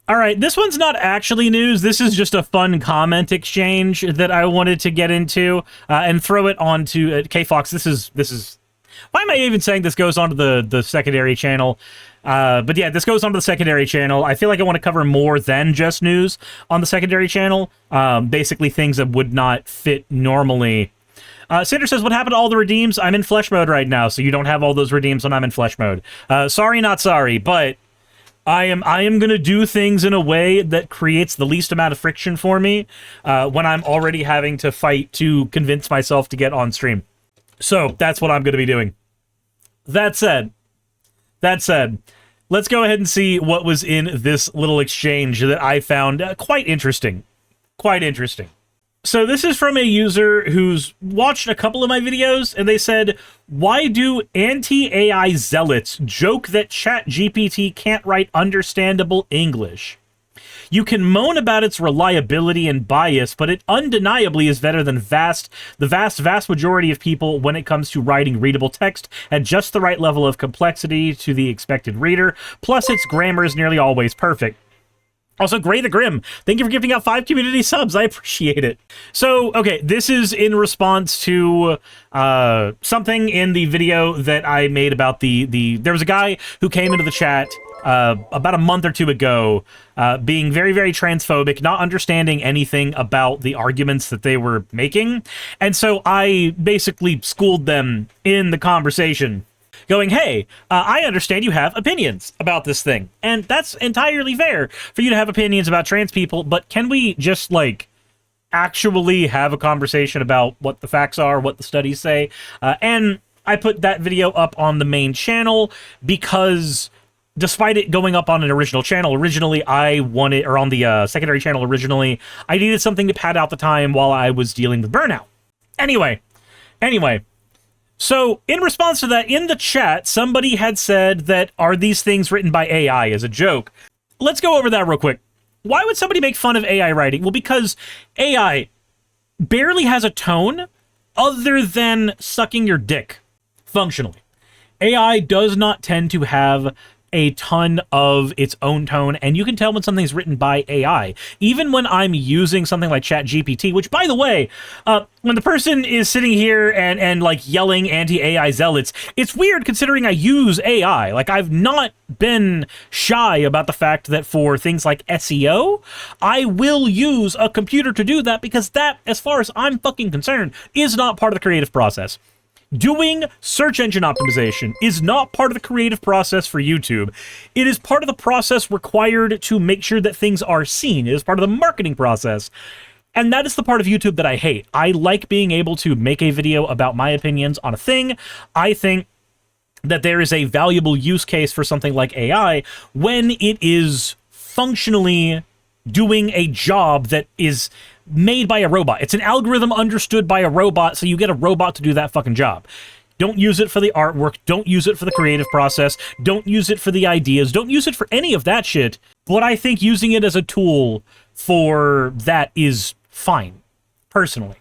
All right, this one's not actually news. This is just a fun comment exchange that I wanted to get into and throw it onto K-Fox. This is. Why am I even saying this goes onto the secondary channel? But yeah, this goes onto the secondary channel. I feel like I want to cover more than just news on the secondary channel. Basically, things that would not fit normally. Cinder says, what happened to all the redeems? I'm in flesh mode right now, so you don't have all those redeems when I'm in flesh mode. Sorry, not sorry, but I am going to do things in a way that creates the least amount of friction for me when I'm already having to fight to convince myself to get on stream. So that's what I'm going to be doing. That said, let's go ahead and see what was in this little exchange that I found quite interesting. Quite interesting. So this is from a user who's watched a couple of my videos, and they said, why do anti-AI zealots joke that ChatGPT can't write understandable English? You can moan about its reliability and bias, but it undeniably is better than the vast majority of people when it comes to writing readable text at just the right level of complexity to the expected reader, plus its grammar is nearly always perfect. Also, Gray the Grim, thank you for giving out 5 community subs. I appreciate it. So, okay, this is in response to something in the video that I made about there was a guy who came into the chat about a month or two ago, being very, very transphobic, not understanding anything about the arguments that they were making. And so I basically schooled them in the conversation, going, hey, I understand you have opinions about this thing, and that's entirely fair for you to have opinions about trans people, but can we just, like, actually have a conversation about what the facts are, what the studies say? And I put that video up on the main channel because despite it going up on an original channel, originally I wanted, or on the secondary channel originally, I needed something to pad out the time while I was dealing with burnout. Anyway. So, in response to that, in the chat, somebody had said that, are these things written by AI as a joke? Let's go over that real quick. Why would somebody make fun of AI writing? Well, because AI barely has a tone other than sucking your dick, functionally. AI does not tend to have a ton of its own tone, and you can tell when something's written by AI. Even when I'm using something like ChatGPT, which, by the way, when the person is sitting here and like yelling anti-AI zealots, it's weird considering I use AI. Like, I've not been shy about the fact that for things like SEO, I will use a computer to do that, because that, as far as I'm fucking concerned, is not part of the creative process. Doing search engine optimization is not part of the creative process for YouTube. It is part of the process required to make sure that things are seen. It is part of the marketing process. And that is the part of YouTube that I hate. I like being able to make a video about my opinions on a thing. I think that there is a valuable use case for something like AI when it is functionally doing a job that is made by a robot. It's an algorithm understood by a robot, so you get a robot to do that fucking job. Don't use it for the artwork. Don't use it for the creative process. Don't use it for the ideas. Don't use it for any of that shit. But I think using it as a tool for that is fine, personally.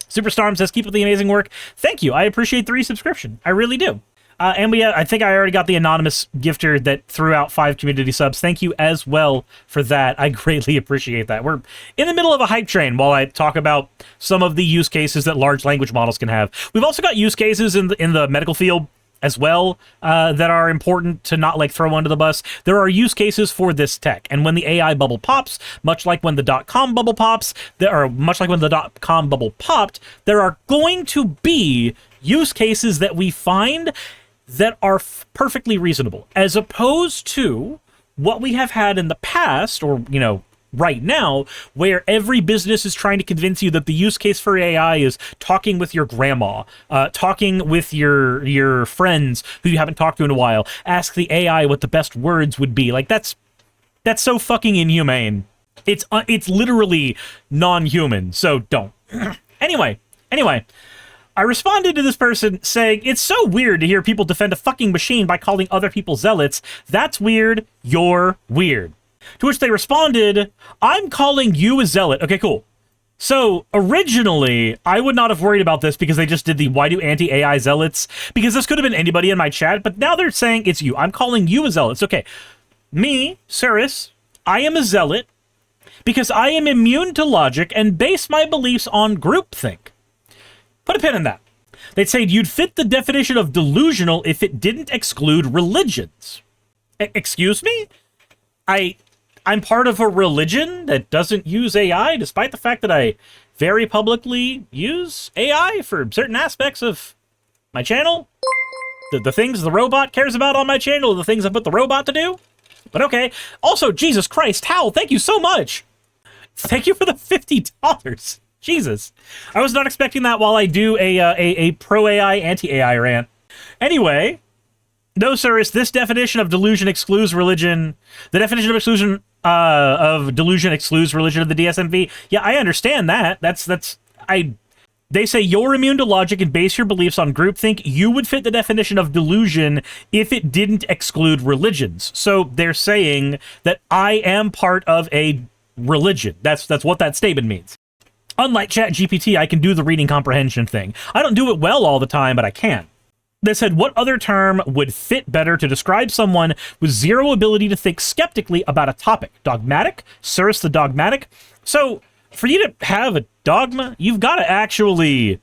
Superstorm says, keep up the amazing work. Thank you. I appreciate the resubscription. I really do. And I think I already got the anonymous gifter that threw out 5 community subs. Thank you as well for that. I greatly appreciate that. We're in the middle of a hype train while I talk about some of the use cases that large language models can have. We've also got use cases in the medical field as well that are important to not, like, throw under the bus. There are use cases for this tech, and when the AI bubble pops, much like when the .com bubble pops, there are going to be use cases that we find that are perfectly reasonable, as opposed to what we have had in the past, or, you know, right now, where every business is trying to convince you that the use case for AI is talking with your grandma, talking with your friends who you haven't talked to in a while, ask the AI what the best words would be. Like, that's so fucking inhumane. It's literally non-human, so don't. Anyway, I responded to this person saying, it's so weird to hear people defend a fucking machine by calling other people zealots. That's weird. You're weird. To which they responded, I'm calling you a zealot. Okay, cool. So originally, I would not have worried about this because they just did the why do anti-AI zealots, because this could have been anybody in my chat, but now they're saying it's you. I'm calling you a zealot. It's okay. Me, Suris, I am a zealot because I am immune to logic and base my beliefs on groupthink. Put a pin in that. They'd say you'd fit the definition of delusional if it didn't exclude religions. Excuse me? I'm part of a religion that doesn't use AI, despite the fact that I very publicly use AI for certain aspects of my channel. The things the robot cares about on my channel are the things I put the robot to do. But okay. Also, Jesus Christ, Hal, thank you so much. Thank you for the $50. Jesus. I was not expecting that while I do a pro-AI, anti-AI rant. Anyway, no, Suris, this definition of delusion excludes religion. The definition of exclusion of delusion excludes religion of the DSMV. Yeah, I understand that. They say you're immune to logic and base your beliefs on groupthink. You would fit the definition of delusion if it didn't exclude religions. So they're saying that I am part of a religion. That's what that statement means. Unlike ChatGPT, I can do the reading comprehension thing. I don't do it well all the time, but I can. They said, what other term would fit better to describe someone with zero ability to think skeptically about a topic? Dogmatic? Suris the dogmatic? So, for you to have a dogma, you've got to actually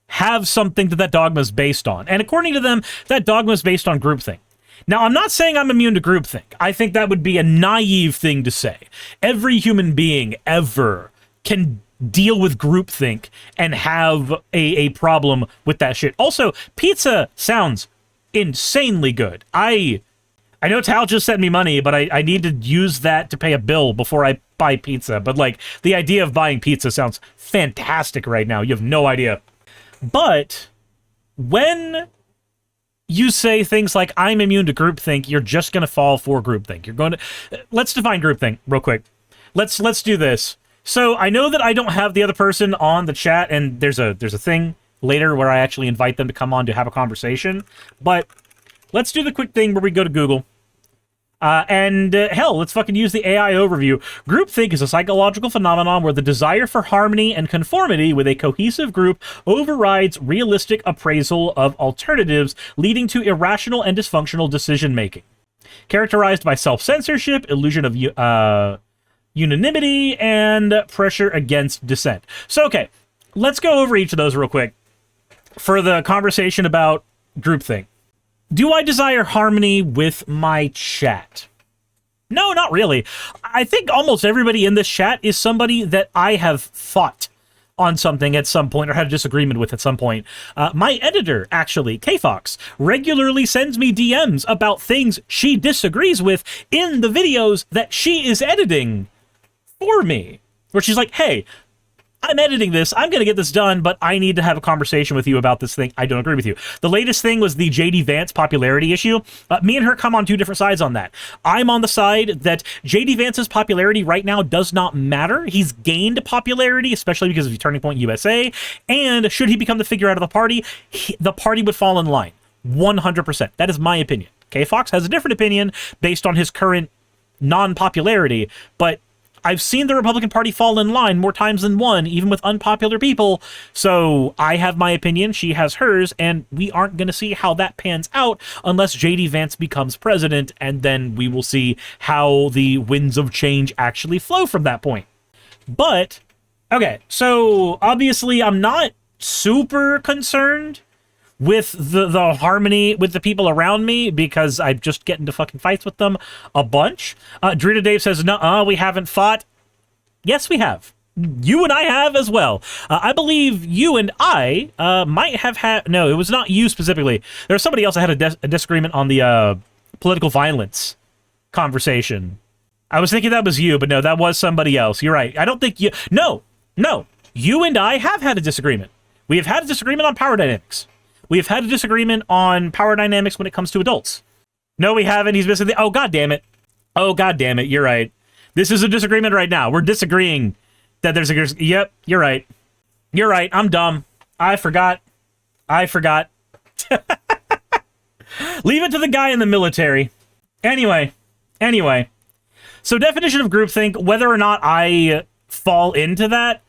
have something that dogma is based on. And according to them, that dogma is based on groupthink. Now, I'm not saying I'm immune to groupthink. I think that would be a naive thing to say. Every human being ever can deal with groupthink and have a problem with that shit. Also, pizza sounds insanely good. I know Tal just sent me money, but I need to use that to pay a bill before I buy pizza. But, like, the idea of buying pizza sounds fantastic right now. You have no idea. But when you say things like, I'm immune to groupthink, you're just going to fall for groupthink. You're going to... Let's define groupthink real quick. Let's do this. So I know that I don't have the other person on the chat, and there's a thing later where I actually invite them to come on to have a conversation. But let's do the quick thing where we go to Google. Hell, let's fucking use the AI overview. Groupthink is a psychological phenomenon where the desire for harmony and conformity with a cohesive group overrides realistic appraisal of alternatives, leading to irrational and dysfunctional decision-making. Characterized by self-censorship, illusion of unanimity, and pressure against dissent. So, okay, let's go over each of those real quick for the conversation about groupthink. Do I desire harmony with my chat? No, not really. I think almost everybody in this chat is somebody that I have fought on something at some point or had a disagreement with at some point. My editor, actually, KFox, regularly sends me DMs about things she disagrees with in the videos that she is editing for me, where she's like, hey, I'm editing this, I'm going to get this done, but I need to have a conversation with you about this thing. I don't agree with you. The latest thing was the JD Vance popularity issue. Me and her come on two different sides on that. I'm on the side that JD Vance's popularity right now does not matter. He's gained popularity, especially because of Turning Point USA, and should he become the figure out of the party would fall in line. 100%. That is my opinion. KFox has a different opinion based on his current non-popularity, but I've seen the Republican Party fall in line more times than one, even with unpopular people. So I have my opinion, she has hers, and we aren't going to see how that pans out unless JD Vance becomes president, and then we will see how the winds of change actually flow from that point. But, okay, so obviously I'm not super concerned with the harmony with the people around me because I just get into fucking fights with them a bunch. Drita Dave says, nuh-uh, we haven't fought. Yes, we have. You and I have as well. I believe you and I might have had... No, it was not you specifically. There was somebody else that had a disagreement on the political violence conversation. I was thinking that was you, but no, that was somebody else. You're right. I don't think you... No. You and I have had a disagreement. We have had a disagreement on power dynamics. We have had a disagreement on power dynamics when it comes to adults. No, we haven't. He's missing the... Oh, God damn it. Oh, God damn it. You're right. This is a disagreement right now. We're disagreeing that there's a... Yep, you're right. You're right. I'm dumb. I forgot. Leave it to the guy in the military. Anyway. So definition of groupthink, whether or not I fall into that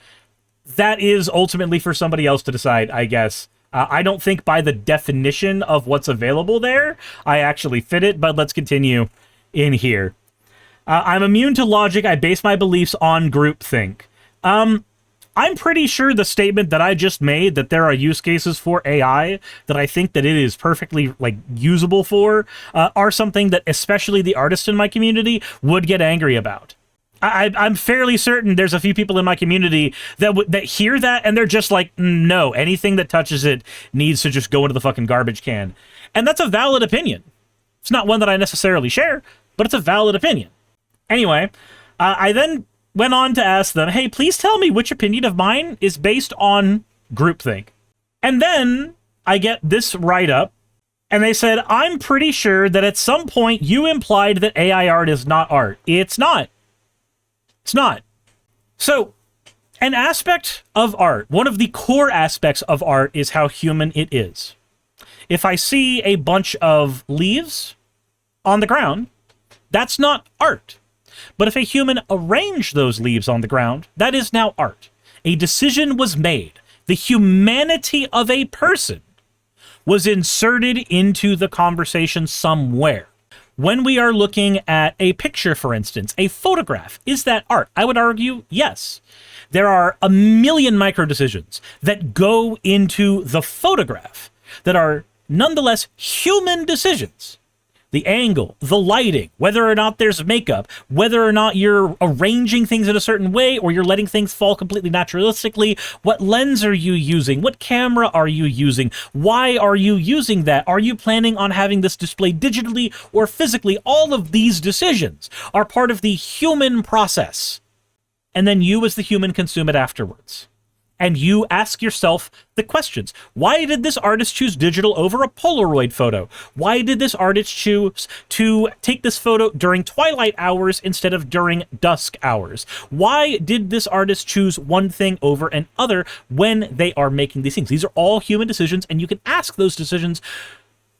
is ultimately for somebody else to decide, I guess. I don't think by the definition of what's available there, I actually fit it, but let's continue in here. I'm immune to logic. I base my beliefs on groupthink. I'm pretty sure the statement that I just made, that there are use cases for AI that I think that it is perfectly like usable for, are something that especially the artists in my community would get angry about. I'm fairly certain there's a few people in my community that hear that and they're just like, no, anything that touches it needs to just go into the fucking garbage can. And that's a valid opinion. It's not one that I necessarily share, but it's a valid opinion. Anyway, I then went on to ask them, hey, please tell me which opinion of mine is based on groupthink. And then I get this write-up, and they said, I'm pretty sure that at some point you implied that AI art is not art. It's not. It's not. So, an aspect of art, one of the core aspects of art, is how human it is. If I see a bunch of leaves on the ground, that's not art. But if a human arranged those leaves on the ground, that is now art. A decision was made. The humanity of a person was inserted into the conversation somewhere. When we are looking at a picture, for instance, a photograph, is that art? I would argue, yes. There are a million micro decisions that go into the photograph that are nonetheless human decisions. The angle, the lighting, whether or not there's makeup, whether or not you're arranging things in a certain way or you're letting things fall completely naturalistically, what lens are you using? What camera are you using? Why are you using that? Are you planning on having this displayed digitally or physically? All of these decisions are part of the human process. And then you as the human consume it afterwards. And you ask yourself the questions. Why did this artist choose digital over a Polaroid photo? Why did this artist choose to take this photo during twilight hours instead of during dusk hours? Why did this artist choose one thing over another when they are making these things? These are all human decisions, and you can ask those decisions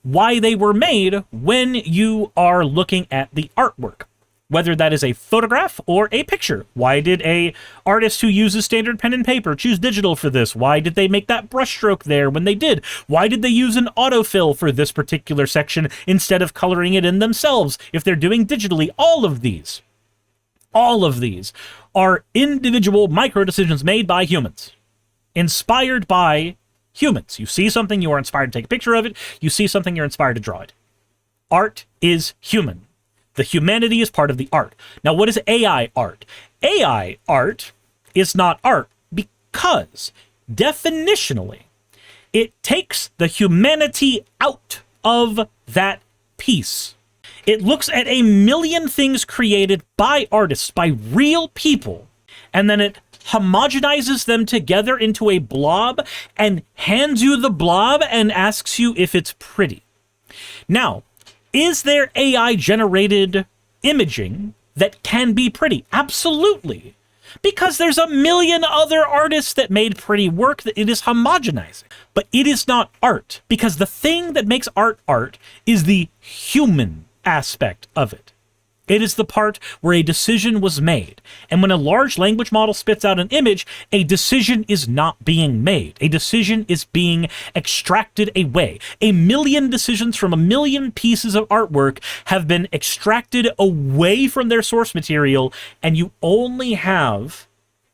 why they were made when you are looking at the artwork. Whether that is a photograph or a picture. Why did a artist who uses standard pen and paper choose digital for this? Why did they make that brushstroke there when they did? Why did they use an autofill for this particular section instead of coloring it in themselves if they're doing digitally? All of these are individual micro decisions made by humans, inspired by humans. You see something, you are inspired to take a picture of it. You see something, you're inspired to draw it. Art is human. The humanity is part of the art. Now, what is AI art? AI art is not art because, definitionally, it takes the humanity out of that piece. It looks at a million things created by artists, by real people, and then it homogenizes them together into a blob and hands you the blob and asks you if it's pretty. Now, is there AI-generated imaging that can be pretty? Absolutely. Because there's a million other artists that made pretty work that it is homogenizing. But it is not art, because the thing that makes art art is the human aspect of it. It is the part where a decision was made. And when a large language model spits out an image, a decision is not being made. A decision is being extracted away. A million decisions from a million pieces of artwork have been extracted away from their source material, and you only have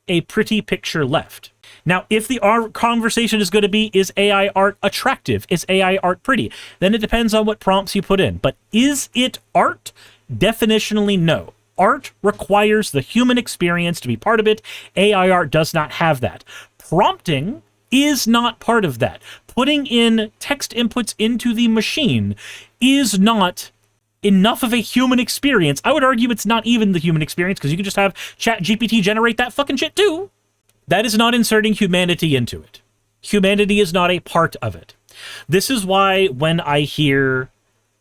a pretty picture left. Now, if the conversation is going to be, is AI art attractive? Is AI art pretty? Then it depends on what prompts you put in. But is it art? Definitionally, no. Art requires the human experience to be part of it. AI art does not have that. Prompting is not part of that. Putting in text inputs into the machine is not enough of a human experience. I would argue it's not even the human experience, because you can just have ChatGPT generate that fucking shit too. That is not inserting humanity into it. Humanity is not a part of it. This is why when I hear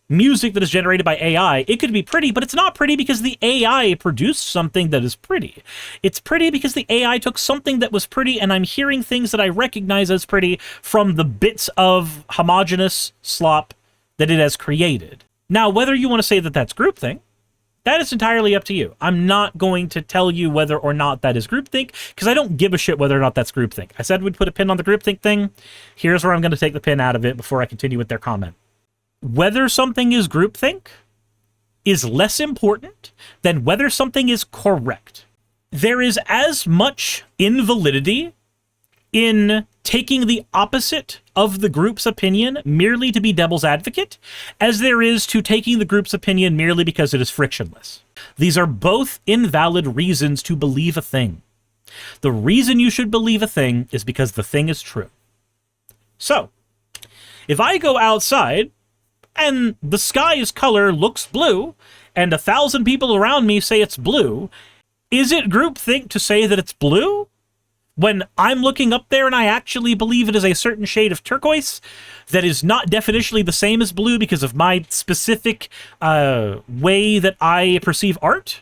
music that is generated by AI, it could be pretty, but it's not pretty because the AI produced something that is pretty. It's pretty because the AI took something that was pretty, and I'm hearing things that I recognize as pretty from the bits of homogeneous slop that it has created. Now, whether you want to say that that's groupthink, that is entirely up to you. I'm not going to tell you whether or not that is groupthink, because I don't give a shit whether or not that's groupthink. I said we'd put a pin on the groupthink thing. Here's where I'm going to take the pin out of it before I continue with their comment. Whether something is groupthink is less important than whether something is correct. There is as much invalidity in taking the opposite of the group's opinion merely to be devil's advocate as there is to taking the group's opinion merely because it is frictionless. These are both invalid reasons to believe a thing. The reason you should believe a thing is because the thing is true. So, if I go outside and the sky's color looks blue and 1,000 people around me say it's blue, is it groupthink to say that it's blue? When I'm looking up there and I actually believe it is a certain shade of turquoise that is not definitionally the same as blue because of my specific way that I perceive art?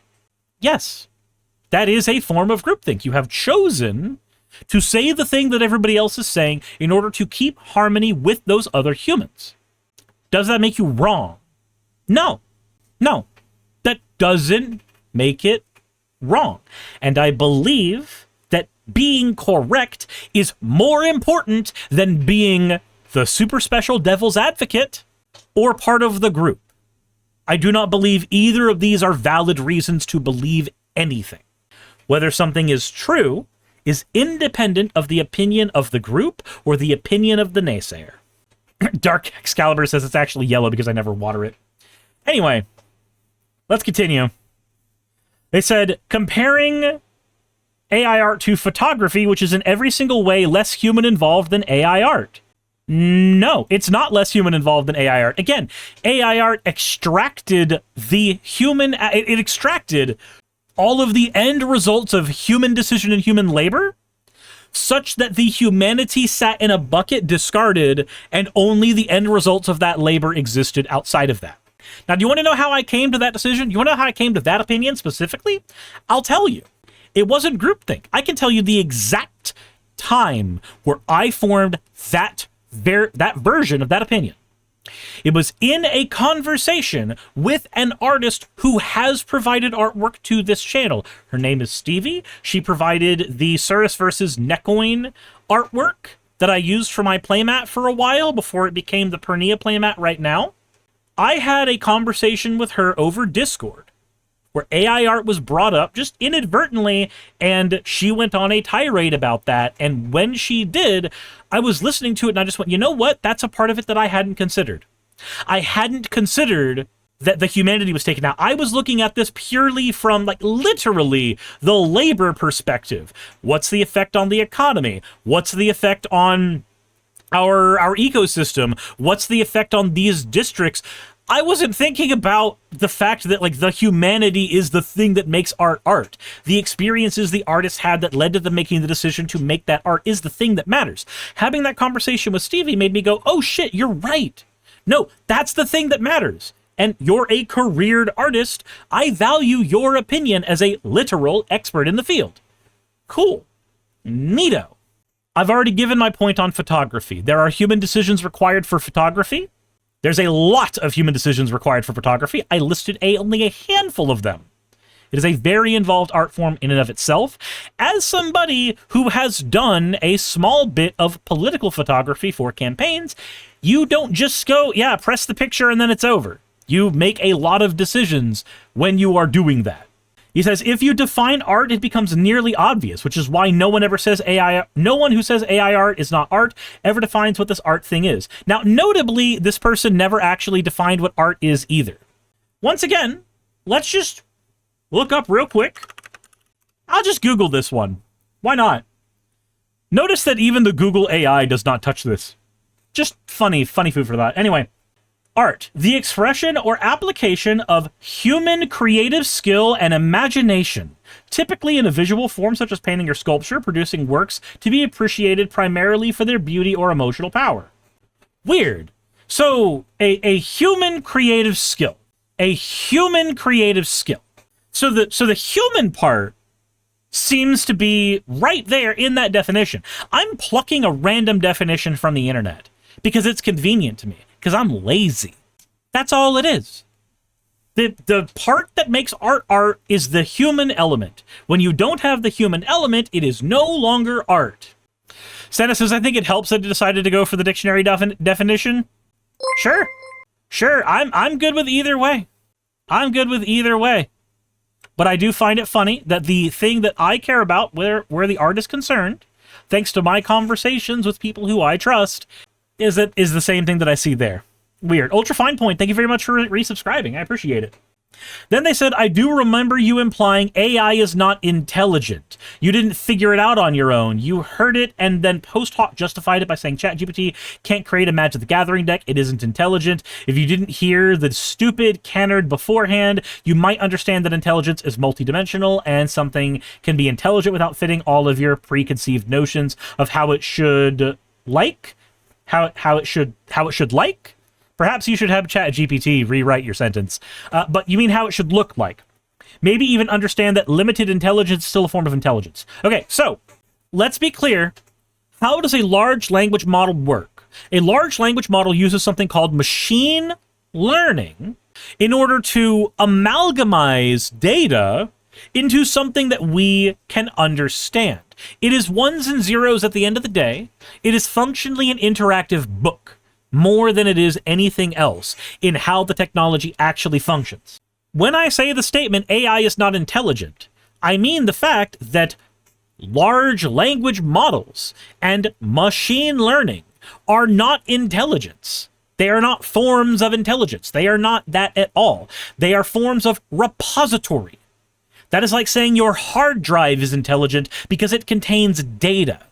Yes, that is a form of groupthink. You have chosen to say the thing that everybody else is saying in order to keep harmony with those other humans. Does that make you wrong? No. No. That doesn't make it wrong. And I believe that being correct is more important than being the super special devil's advocate or part of the group. I do not believe either of these are valid reasons to believe anything. Whether something is true is independent of the opinion of the group or the opinion of the naysayer. Dark Excalibur says it's actually yellow because I never water it. Anyway, let's continue. They said, comparing AI art to photography, which is in every single way less human involved than AI art. No, it's not less human involved than AI art. Again, AI art extracted the human, it extracted all of the end results of human decision and human labor, such that the humanity sat in a bucket discarded, and only the end results of that labor existed outside of that. Now, do you want to know how I came to that decision? You want to know how I came to that opinion specifically? I'll tell you. It wasn't groupthink. I can tell you the exact time where I formed that version of that opinion. It was in a conversation with an artist who has provided artwork to this channel. Her name is Stevie. She provided the Suris versus Nekoin artwork that I used for my playmat for a while before it became the Pernia playmat right now. I had a conversation with her over Discord where AI art was brought up just inadvertently, and she went on a tirade about that. And when she did, I was listening to it and I just went, you know what? That's a part of it that I hadn't considered. I hadn't considered that the humanity was taken out. I was looking at this purely from, like, literally the labor perspective. What's the effect on the economy? What's the effect on our ecosystem? What's the effect on these districts? I wasn't thinking about the fact that, like, the humanity is the thing that makes art art. The experiences the artists had that led to them making the decision to make that art is the thing that matters. Having that conversation with Stevie made me go, oh shit, you're right. No, that's the thing that matters. And you're a careered artist. I value your opinion as a literal expert in the field. Cool. Neato. I've already given my point on photography. There are human decisions required for photography. There's a lot of human decisions required for photography. I listed only a handful of them. It is a very involved art form in and of itself. As somebody who has done a small bit of political photography for campaigns, you don't just go, yeah, press the picture and then it's over. You make a lot of decisions when you are doing that. He says, if you define art, it becomes nearly obvious, which is why no one who says AI art is not art ever defines what this art thing is. Now, notably, this person never actually defined what art is either. Once again, let's just look up real quick. I'll just Google this one. Why not? Notice that even the Google AI does not touch this. Just funny food for thought. Anyway. Art, the expression or application of human creative skill and imagination, typically in a visual form such as painting or sculpture, producing works to be appreciated primarily for their beauty or emotional power. Weird. So, a human creative skill. A human creative skill. So the human part seems to be right there in that definition. I'm plucking a random definition from the internet because it's convenient to me. Because I'm lazy. That's all it is. The part that makes art is the human element. When you don't have the human element, it is no longer art. Santa says, I think it helps that he decided to go for the dictionary definition. Sure. I'm good with either way. I'm good with either way. But I do find it funny that the thing that I care about, where the art is concerned, thanks to my conversations with people who I trust, is the same thing that I see there. Weird. Ultra Fine Point, thank you very much for resubscribing. I appreciate it. Then they said, I do remember you implying AI is not intelligent. You didn't figure it out on your own. You heard it and then post hoc justified it by saying ChatGPT can't create a Magic the Gathering deck. It isn't intelligent. If you didn't hear the stupid canard beforehand, you might understand that intelligence is multidimensional and something can be intelligent without fitting all of your preconceived notions of how it should like, how it should like. Perhaps you should have ChatGPT rewrite your sentence. But you mean how it should look like. Maybe even understand that limited intelligence is still a form of intelligence. Okay, so let's be clear. How does a large language model work? A large language model uses something called machine learning in order to amalgamize data into something that we can understand. It is ones and zeros at the end of the day. It is functionally an interactive book, more than it is anything else in how the technology actually functions. When I say the statement, AI is not intelligent, I mean the fact that large language models and machine learning are not intelligence. They are not forms of intelligence. They are not that at all. They are forms of repository. That is like saying your hard drive is intelligent because it contains data.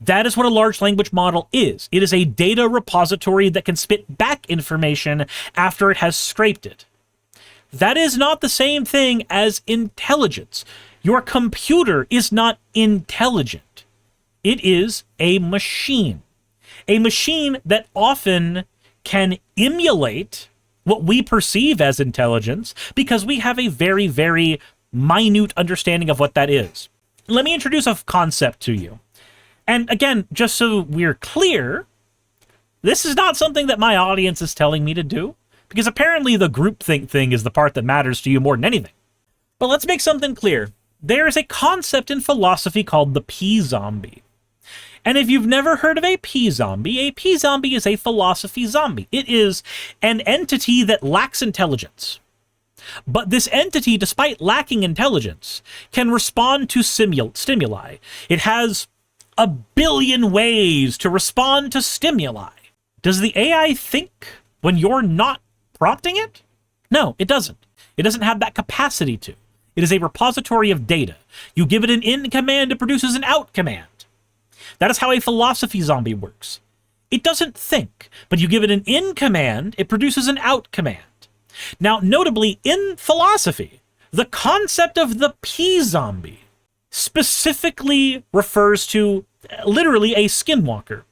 That is what a large language model is. It is a data repository that can spit back information after it has scraped it. That is not the same thing as intelligence. Your computer is not intelligent. It is a machine. A machine that often can emulate what we perceive as intelligence because we have a very, very minute understanding of what that is. Let me introduce a concept to you. And again, just so we're clear, this is not something that my audience is telling me to do, because apparently the groupthink thing is the part that matters to you more than anything. But let's make something clear. There is a concept in philosophy called the P-zombie. And if you've never heard of a P-zombie is a philosophy zombie. It is an entity that lacks intelligence. But this entity, despite lacking intelligence, can respond to stimuli. It has a billion ways to respond to stimuli. Does the AI think when you're not prompting it? No, it doesn't. It doesn't have that capacity to. It is a repository of data. You give it an in command, it produces an out command. That is how a philosophy zombie works. It doesn't think, but you give it an in command, it produces an out command. Now, notably, in philosophy, the concept of the P-zombie specifically refers to literally a skinwalker,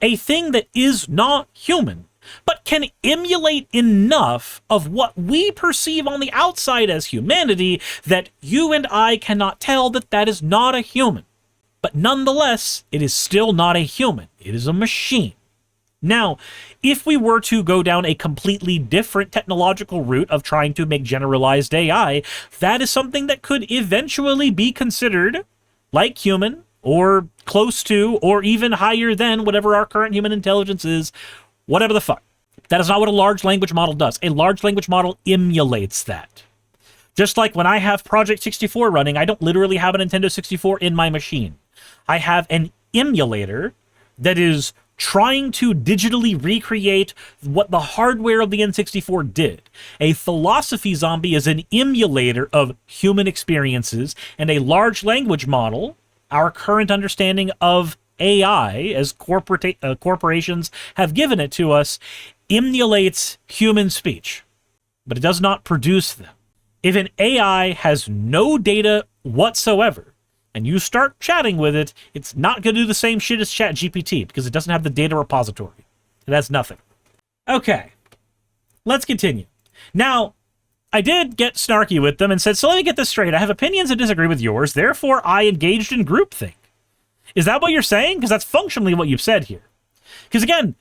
a thing that is not human, but can emulate enough of what we perceive on the outside as humanity that you and I cannot tell that that is not a human. But nonetheless, it is still not a human. It is a machine. Now, if we were to go down a completely different technological route of trying to make generalized AI, that is something that could eventually be considered like human, or close to, or even higher than whatever our current human intelligence is, whatever the fuck. That is not what a large language model does. A large language model emulates that. Just like when I have Project 64 running, I don't literally have a Nintendo 64 in my machine. I have an emulator that is trying to digitally recreate what the hardware of the N64 did. A philosophy zombie is an emulator of human experiences, and a large language model, our current understanding of AI, as corporations have given it to us, emulates human speech, but it does not produce them. If an AI has no data whatsoever, and you start chatting with it, it's not going to do the same shit as ChatGPT because it doesn't have the data repository. It has nothing. Okay, let's continue. Now, I did get snarky with them and said, so let me get this straight. I have opinions that disagree with yours, therefore I engaged in groupthink. Is that what you're saying? Because that's functionally what you've said here. Because again,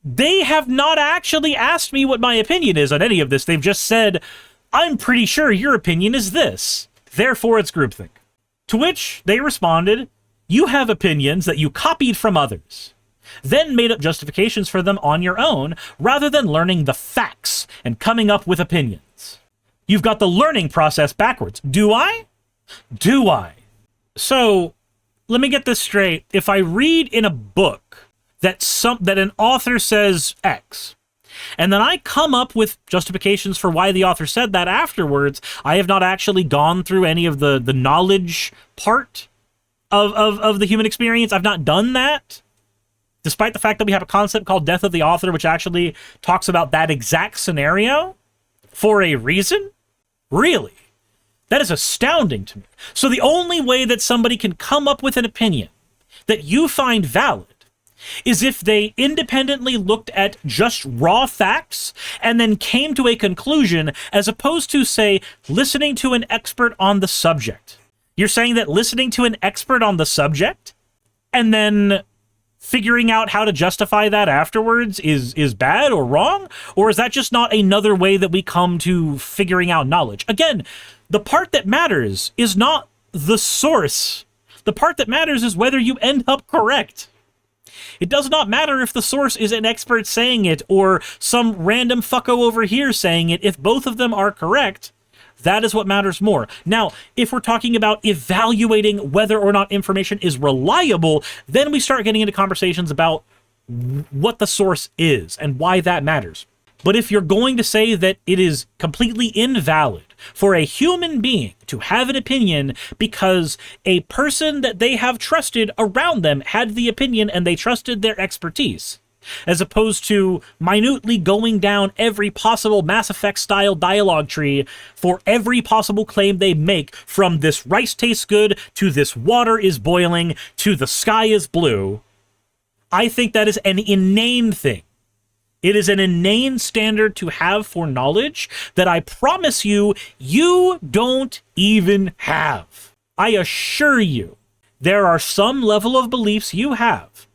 they have not actually asked me what my opinion is on any of this. They've just said, I'm pretty sure your opinion is this. Therefore, it's groupthink. To which they responded, you have opinions that you copied from others, then made up justifications for them on your own, rather than learning the facts and coming up with opinions. you've got the learning process backwards. Do I? Do I? So, let me get this straight. If I read in a book that an author says X, and then I come up with justifications for why the author said that afterwards, I have not actually gone through any of the knowledge part of the human experience. I've not done that, despite the fact that we have a concept called death of the author, which actually talks about that exact scenario for a reason. Really? That is astounding to me. So the only way that somebody can come up with an opinion that you find valid is if they independently looked at just raw facts and then came to a conclusion, as opposed to, say, listening to an expert on the subject. You're saying that listening to an expert on the subject and then figuring out how to justify that afterwards is bad or wrong? Or is that just not another way that we come to figuring out knowledge? Again, the part that matters is not the source. The part that matters is whether you end up correct. It does not matter if the source is an expert saying it or some random fucko over here saying it. If both of them are correct, that is what matters more. Now, if we're talking about evaluating whether or not information is reliable, then we start getting into conversations about what the source is and why that matters. But if you're going to say that it is completely invalid for a human being to have an opinion because a person that they have trusted around them had the opinion and they trusted their expertise, as opposed to minutely going down every possible Mass Effect style dialogue tree for every possible claim they make, from this rice tastes good to this water is boiling to the sky is blue, I think that is an inane thing. It is an inane standard to have for knowledge that I promise you, you don't even have. I assure you, there are some level of beliefs you have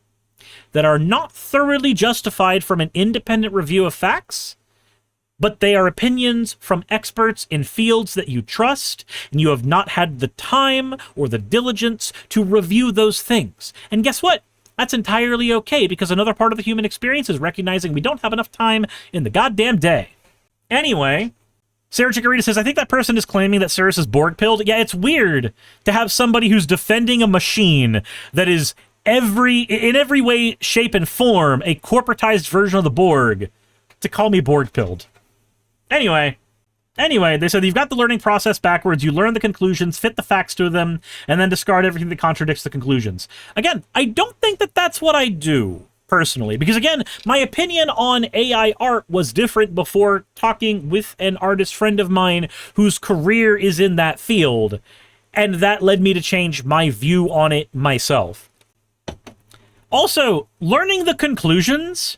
that are not thoroughly justified from an independent review of facts, but they are opinions from experts in fields that you trust, and you have not had the time or the diligence to review those things. And guess what? That's entirely okay, because another part of the human experience is recognizing we don't have enough time in the goddamn day. Anyway, Sarah Chikorita says, I think that person is claiming that Suris is Borg-pilled. Yeah, it's weird to have somebody who's defending a machine that is in every way, shape, and form a corporatized version of the Borg to call me Borg-pilled. Anyway, they said you've got the learning process backwards, you learn the conclusions, fit the facts to them, and then discard everything that contradicts the conclusions. Again, I don't think that that's what I do, personally, because again, my opinion on AI art was different before talking with an artist friend of mine whose career is in that field, and that led me to change my view on it myself. Also, learning the conclusions,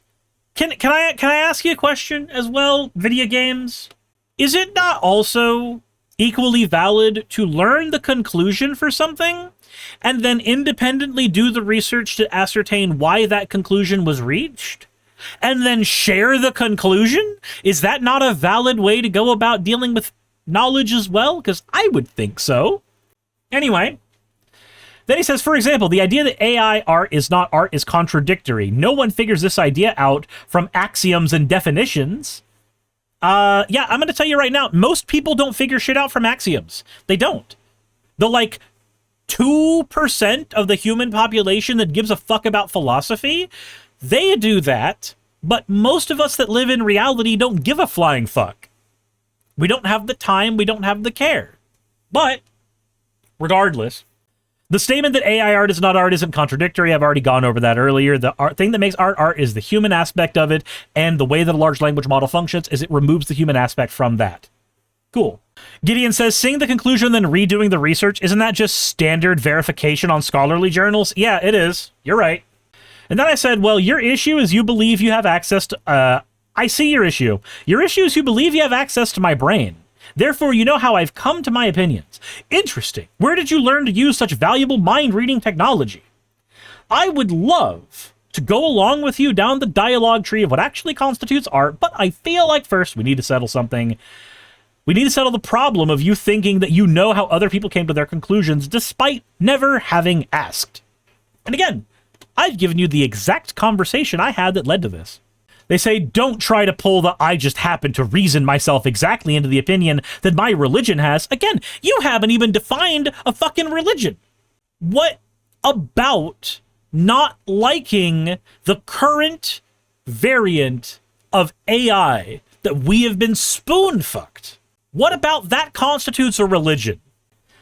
can I ask you a question as well, video games? Is it not also equally valid to learn the conclusion for something and then independently do the research to ascertain why that conclusion was reached and then share the conclusion? Is that not a valid way to go about dealing with knowledge as well? Because I would think so. Anyway, then he says, for example, the idea that AI art is not art is contradictory. No one figures this idea out from axioms and definitions. Yeah, I'm going to tell you right now, most people don't figure shit out from axioms. They don't. The, 2% of the human population that gives a fuck about philosophy, they do that, but most of us that live in reality don't give a flying fuck. We don't have the time, we don't have the care. But, regardless, the statement that AI art is not art isn't contradictory. I've already gone over that earlier. The thing that makes art is the human aspect of it, and the way that a large language model functions is it removes the human aspect from that. Cool. Gideon says, seeing the conclusion then redoing the research, isn't that just standard verification on scholarly journals? Yeah, it is. You're right. And then I said, well, your issue is you believe you have access to... I see your issue. Your issue is you believe you have access to my brain. Therefore, you know how I've come to my opinions. Interesting. Where did you learn to use such valuable mind-reading technology? I would love to go along with you down the dialogue tree of what actually constitutes art, but I feel like first we need to settle something. We need to settle the problem of you thinking that you know how other people came to their conclusions despite never having asked. And again, I've given you the exact conversation I had that led to this. They say, don't try to pull the I just happen to reason myself exactly into the opinion that my religion has. Again, you haven't even defined a fucking religion. What about not liking the current variant of AI that we have been spoon-fucked? What about that constitutes a religion?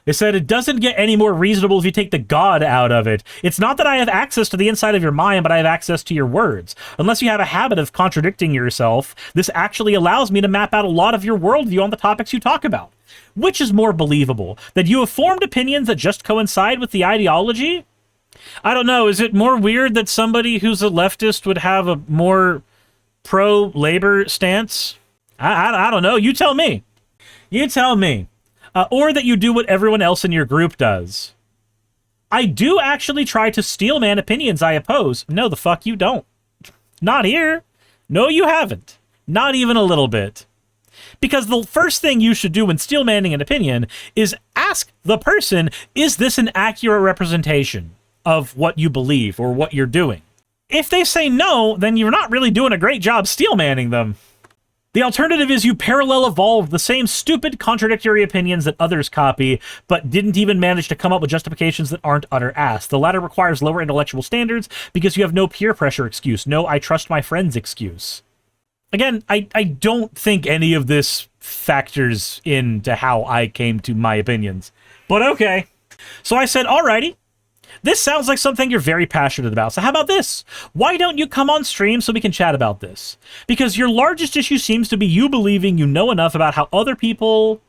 They said it doesn't get any more reasonable if you take the God out of it. It's not that I have access to the inside of your mind, but I have access to your words. Unless you have a habit of contradicting yourself, this actually allows me to map out a lot of your worldview on the topics you talk about. Which is more believable? That you have formed opinions that just coincide with the ideology? I don't know. Is it more weird that somebody who's a leftist would have a more pro-labor stance? I don't know. You tell me. You tell me. Or that you do what everyone else in your group does. I do actually try to steelman opinions I oppose. No, the fuck you don't. Not here. No, you haven't. Not even a little bit. Because the first thing you should do when steelmanning an opinion is ask the person, is this an accurate representation of what you believe or what you're doing? If they say no, then you're not really doing a great job steelmanning them. The alternative is you parallel evolve the same stupid contradictory opinions that others copy, but didn't even manage to come up with justifications that aren't utter ass. The latter requires lower intellectual standards because you have no peer pressure excuse, no I trust my friends excuse. Again, I don't think any of this factors into how I came to my opinions, but okay. So I said, alrighty. This sounds like something you're very passionate about. So how about this? Why don't you come on stream so we can chat about this? Because your largest issue seems to be you believing you know enough about how other people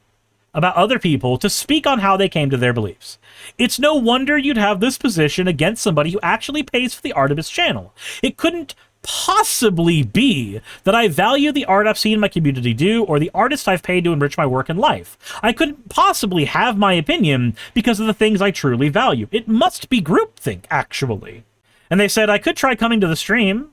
to speak on how they came to their beliefs. It's no wonder you'd have this position against somebody who actually pays for the art of his channel. It couldn't possibly be that I value the art I've seen my community do or the artists I've paid to enrich my work and life. I couldn't possibly have my opinion because of the things I truly value. It must be groupthink, actually. And they said I could try coming to the stream.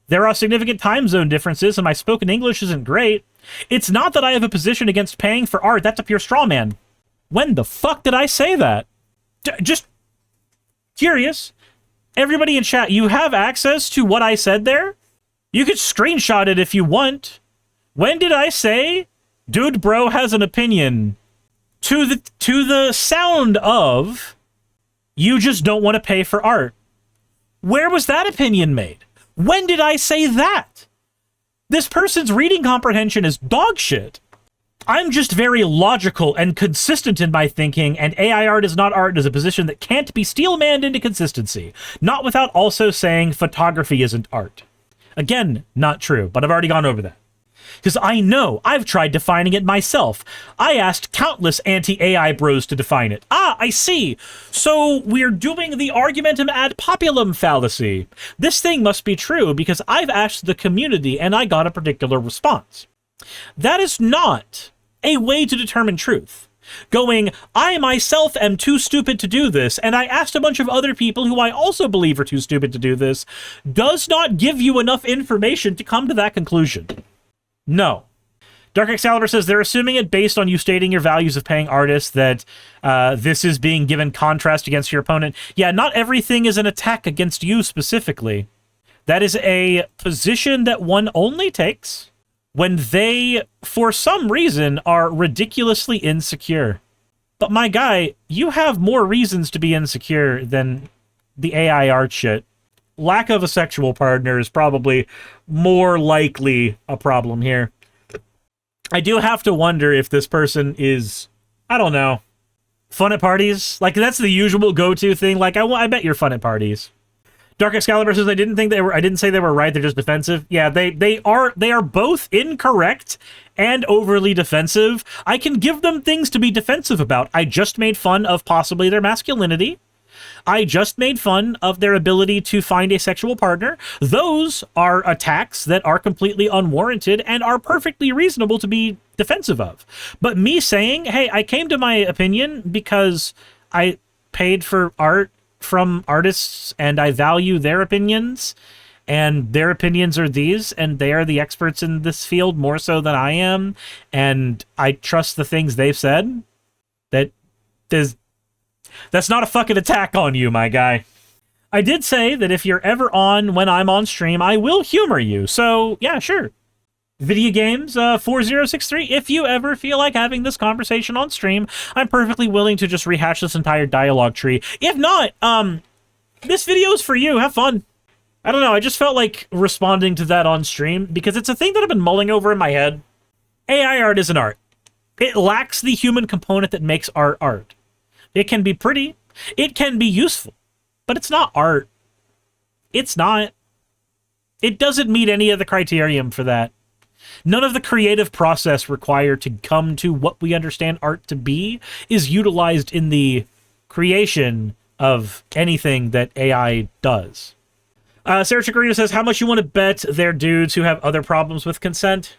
There are significant time zone differences and my spoken English isn't great. It's not that I have a position against paying for art. That's a pure straw man. When the fuck did I say that? Just curious. Everybody in chat, you have access to what I said there? You could screenshot it if you want. When did I say, dude bro has an opinion? To the sound of, you just don't want to pay for art. Where was that opinion made? When did I say that? This person's reading comprehension is dog shit. I'm just very logical and consistent in my thinking, and AI art is not art is a position that can't be steelmanned into consistency. Not without also saying photography isn't art. Again, not true, but I've already gone over that. Because I know, I've tried defining it myself. I asked countless anti-AI bros to define it. Ah, I see. So we're doing the argumentum ad populum fallacy. This thing must be true because I've asked the community and I got a particular response. That is not a way to determine truth. Going, I myself am too stupid to do this, and I asked a bunch of other people who I also believe are too stupid to do this, does not give you enough information to come to that conclusion. No. Dark Excalibur says they're assuming it based on you stating your values of paying artists that this is being given contrast against your opponent. Yeah, not everything is an attack against you specifically. That is a position that one only takes when they, for some reason, are ridiculously insecure. But my guy, you have more reasons to be insecure than the AI art shit. Lack of a sexual partner is probably more likely a problem here. I do have to wonder if this person is, I don't know, fun at parties? Like, that's the usual go-to thing. Like, I bet you're fun at parties. Dark Excalibur says I didn't say they were right, they're just defensive. Yeah, they are both incorrect and overly defensive. I can give them things to be defensive about. I just made fun of possibly their masculinity. I just made fun of their ability to find a sexual partner. Those are attacks that are completely unwarranted and are perfectly reasonable to be defensive of. But me saying, hey, I came to my opinion because I paid for art from artists and I value their opinions, and their opinions are these, and they are the experts in this field more so than I am, and I trust the things they've said, that's not a fucking attack on you, my guy. I did say that if you're ever on when I'm on stream, I will humor you. So, yeah, sure. Video Games 4063, if you ever feel like having this conversation on stream, I'm perfectly willing to just rehash this entire dialogue tree. If not, this video is for you. Have fun. I don't know, I just felt like responding to that on stream because it's a thing that I've been mulling over in my head. AI art isn't art. It lacks the human component that makes art art. It can be pretty, it can be useful, but it's not art. It's not. It doesn't meet any of the criterion for that. None of the creative process required to come to what we understand art to be is utilized in the creation of anything that AI does. Sarah Chikorita says, how much you want to bet they're dudes who have other problems with consent?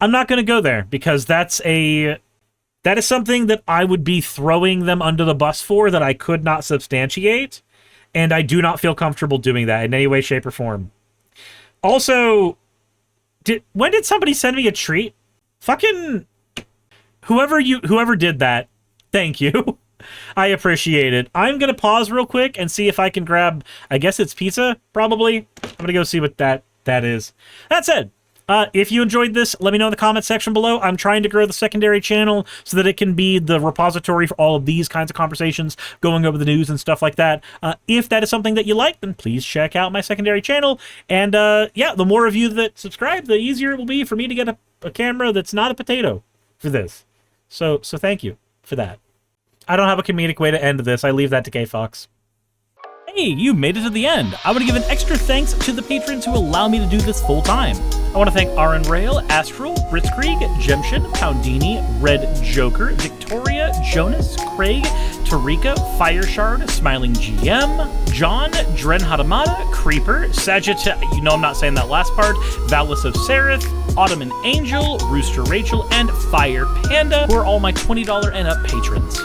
I'm not going to go there because that is something that I would be throwing them under the bus for that I could not substantiate, and I do not feel comfortable doing that in any way, shape, or form. Also, when did somebody send me a treat? Fucking whoever did that, thank you. I appreciate it. I'm going to pause real quick and see if I can grab, I guess it's pizza, probably. I'm going to go see what that is. That said, if you enjoyed this, let me know in the comment section below. I'm trying to grow the secondary channel so that it can be the repository for all of these kinds of conversations, going over the news and stuff like that. If that is something that you like, then please check out my secondary channel. And yeah, the more of you that subscribe, the easier it will be for me to get a camera that's not a potato for this. So thank you for that. I don't have a comedic way to end this. I leave that to K-Fox. Hey, you made it to the end. I want to give an extra thanks to the patrons who allow me to do this full time. I want to thank Aaron Rail, Astral, Britzkrieg, Jemshin, Poundini, Red Joker, Victoria, Jonas, Craig, Tarika, Fireshard, Smiling GM, John, Dren Hadamada, Creeper, Sagitta, you know I'm not saying that last part, Valis of Seraph, Ottoman Angel, Rooster Rachel, and Fire Panda, who are all my $20 and up patrons.